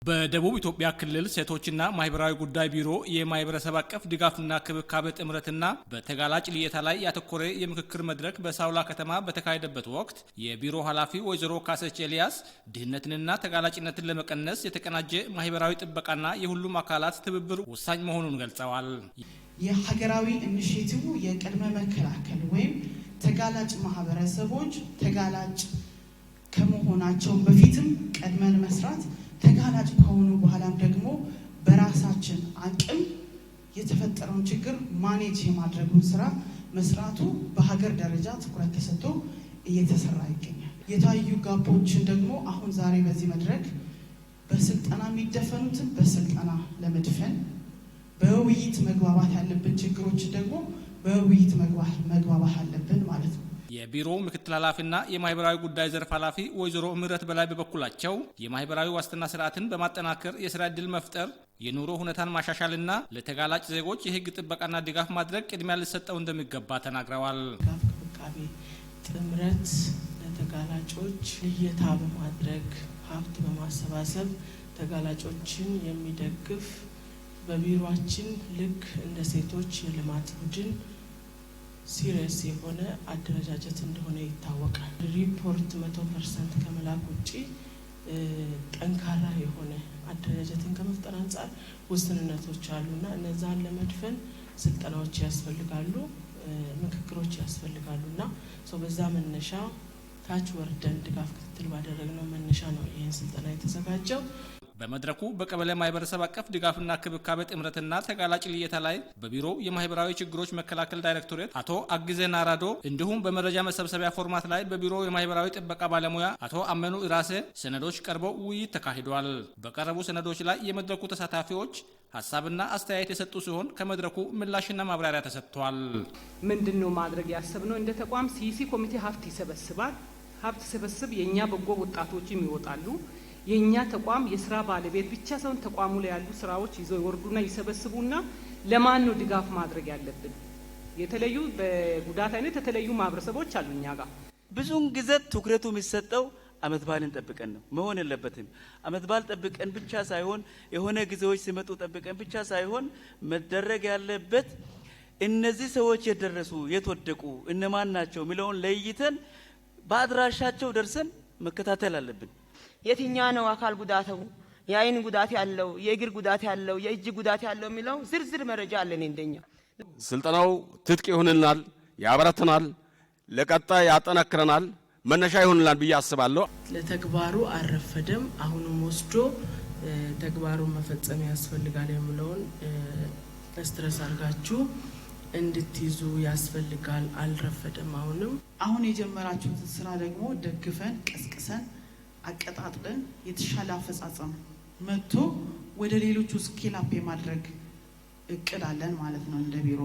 በደቡብ ኢትዮጵያ ክልል ሴቶችና ማህበራዊ ጉዳይ ቢሮ የማህበረሰብ አቀፍ ድጋፍና ክብካቤ ጥምረትና በተጋላጭ ልየታ ላይ ያተኮረ የምክክር መድረክ በሳውላ ከተማ በተካሄደበት ወቅት የቢሮ ኃላፊ ወይዘሮ ካሰች ኤልያስ ድህነትንና ተጋላጭነትን ለመቀነስ የተቀናጀ ማህበራዊ ጥበቃና የሁሉም አካላት ትብብር ወሳኝ መሆኑን ገልጸዋል። የሀገራዊ ኢኒሼቲቭ የቅድመ መከላከል ወይም ተጋላጭ ማህበረሰቦች ተጋላጭ ከመሆናቸው በፊትም ቀድመን መስራት ተጋላጭ ከሆኑ በኋላም ደግሞ በራሳችን አቅም የተፈጠረውን ችግር ማኔጅ የማድረጉን ስራ መስራቱ በሀገር ደረጃ ትኩረት ተሰጥቶ እየተሰራ ይገኛል። የታዩ ጋፖችን ደግሞ አሁን ዛሬ በዚህ መድረክ በስልጠና የሚደፈኑትን በስልጠና ለመድፈን በውይይት መግባባት ያለብን ችግሮች ደግሞ በውይይት መግባባት አለብን ማለት ነው። የቢሮው ምክትል ኃላፊና የማህበራዊ ጉዳይ ዘርፍ ኃላፊ ወይዘሮ ምህረት በላይ በበኩላቸው የማህበራዊ ዋስትና ስርዓትን በማጠናከር የስራ ዕድል መፍጠር፣ የኑሮ ሁኔታን ማሻሻልና ለተጋላጭ ዜጎች የህግ ጥበቃና ድጋፍ ማድረግ ቅድሚያ ሊሰጠው እንደሚገባ ተናግረዋል። ክብካቤ ጥምረት ለተጋላጮች ልየታ በማድረግ ሀብት በማሰባሰብ ተጋላጮችን የሚደግፍ በቢሮአችን ልክ እንደ ሴቶች የልማት ቡድን ሲሪየስ የሆነ አደረጃጀት እንደሆነ ይታወቃል። ሪፖርት 100% ከመላክ ውጪ ጠንካራ የሆነ አደረጃጀትን ከመፍጠር አንጻር ውስንነቶች አሉና እነዛን ለመድፈን ስልጠናዎች ያስፈልጋሉ፣ ምክክሮች ያስፈልጋሉና በዛ መነሻ ታች ወርደን ድጋፍ ክትትል ባደረግነው መነሻ ነው ይህን ስልጠና የተዘጋጀው። በመድረኩ በቀበሌ ማህበረሰብ አቀፍ ድጋፍና ክብካቤ ጥምረትና ተጋላጭ ልየታ ላይ በቢሮው የማህበራዊ ችግሮች መከላከል ዳይሬክቶሬት አቶ አግዘና ራዶ እንዲሁም በመረጃ መሰብሰቢያ ፎርማት ላይ በቢሮው የማህበራዊ ጥበቃ ባለሙያ አቶ አመኑ ኢራሴ ሰነዶች ቀርበው ውይይት ተካሂዷል። በቀረቡ ሰነዶች ላይ የመድረኩ ተሳታፊዎች ሀሳብና አስተያየት የሰጡ ሲሆን ከመድረኩ ምላሽና ማብራሪያ ተሰጥቷል። ምንድነው ማድረግ ያሰብነው? እንደ ተቋም ሲሲ ኮሚቴ ሀብት ይሰበስባል። ሀብት ሰበስብ የኛ በጎ ወጣቶችም ይወጣሉ። የኛ ተቋም የስራ ባለቤት ብቻ ሳይሆን ተቋሙ ላይ ያሉ ስራዎች ይዘው ይወርዱና ይሰበስቡና ለማን ነው ድጋፍ ማድረግ ያለብን? የተለዩ በጉዳት አይነት የተለዩ ማህበረሰቦች አሉ እኛ ጋር። ብዙውን ጊዜ ትኩረቱ የሚሰጠው አመት በዓልን ጠብቀን ነው መሆን የለበትም። አመት በዓል ጠብቀን ብቻ ሳይሆን የሆነ ጊዜዎች ሲመጡ ጠብቀን ብቻ ሳይሆን መደረግ ያለበት እነዚህ ሰዎች የደረሱ የተወደቁ እነማን ናቸው የሚለውን ለይተን በአድራሻቸው ደርሰን መከታተል አለብን። የትኛው ነው አካል ጉዳተው፣ የአይን ጉዳት ያለው፣ የእግር ጉዳት ያለው፣ የእጅ ጉዳት ያለው የሚለው ዝርዝር መረጃ አለን። እንደኛ ስልጠናው ትጥቅ ይሆንልናል፣ ያበረተናል፣ ለቀጣይ ያጠናክረናል፣ መነሻ ይሆንልናል ብዬ አስባለሁ። ለተግባሩ አልረፈደም። አሁንም ወስዶ ተግባሩን መፈጸም ያስፈልጋል የሚለውን ስትረስ አድርጋችሁ እንድትይዙ ያስፈልጋል። አልረፈደም። አሁን የጀመራችሁትን ስራ ደግሞ ደግፈን ቀስቅሰን አቀጣጥለን የተሻለ አፈጻጸም መጥቶ ወደ ሌሎቹ ስኬል አፕ የማድረግ እቅድ አለን ማለት ነው እንደ ቢሮ።